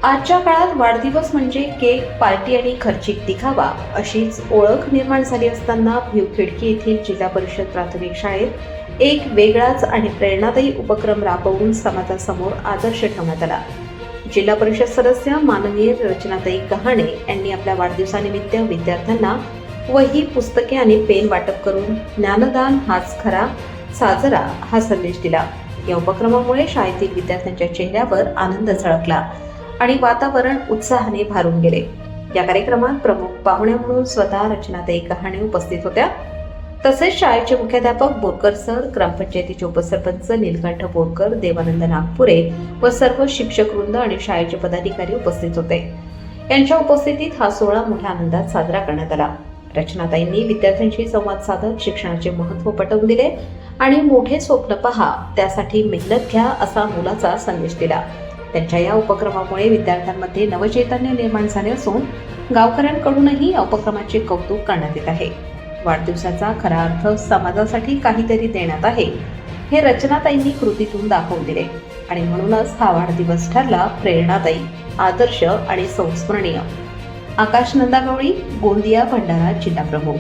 आजच्या काळात वाढदिवस म्हणजे केक, पार्टी आणि खर्चिक दिखावा अशीच ओळख निर्माण झाली असताना भिवखिडकी येथील जिल्हा परिषद प्राथमिक शाळेत एक वेगळाच आणि प्रेरणादायी उपक्रम राबवून समाजासमोर आदर्श ठेवण्यात आला. जिल्हा परिषद सदस्य माननीय रचनाताई कहाणे यांनी आपल्या वाढदिवसानिमित्त विद्यार्थ्यांना वही, पुस्तके आणि पेन वाटप करून ज्ञानदान हाच खरा साजरा हा संदेश दिला. या उपक्रमामुळे शाळेतील विद्यार्थ्यांच्या चेहऱ्यावर आनंद झळकला आणि वातावरण उत्साहाने भारून गेले. या कार्यक्रमात प्रमुख पाहुण्या म्हणून स्वतः रचनाताई कहाणे उपस्थित होत्या. तसेच शाळेचे मुख्याध्यापक बोरकर सर, ग्रामपंचायतीचे उपसरपंच नीलकंठ बोरकर, देवानंद नागपुरे व सर्व शिक्षक वृंद आणि शाळेचे पदाधिकारी उपस्थित होते. यांच्या उपस्थितीत हा सोहळा मोठ्या आनंदात साजरा करण्यात आला. रचनाताईंनी विद्यार्थ्यांशी संवाद साधत शिक्षणाचे महत्त्व पटवून दिले आणि मोठे स्वप्न पहा, त्यासाठी मेहनत घ्या असा मोलाचा संदेश दिला. त्यांच्या या उपक्रमामुळे विद्यार्थ्यांमध्ये नवचैतन्य निर्माण झाले असून गावकऱ्यांकडूनही या उपक्रमाचे कौतुक करण्यात येत आहे. वाढदिवसाचा खरा अर्थ समाजासाठी काहीतरी देण्यात आहे हे रचनाताईंनी कृतीतून दाखवून दिले आणि म्हणूनच हा वाढदिवस ठरला प्रेरणादायी, आदर्श आणि संस्मरणीय. आकाश नंदागवळी, गोंदिया, भंडारा जिल्हा प्रमुख.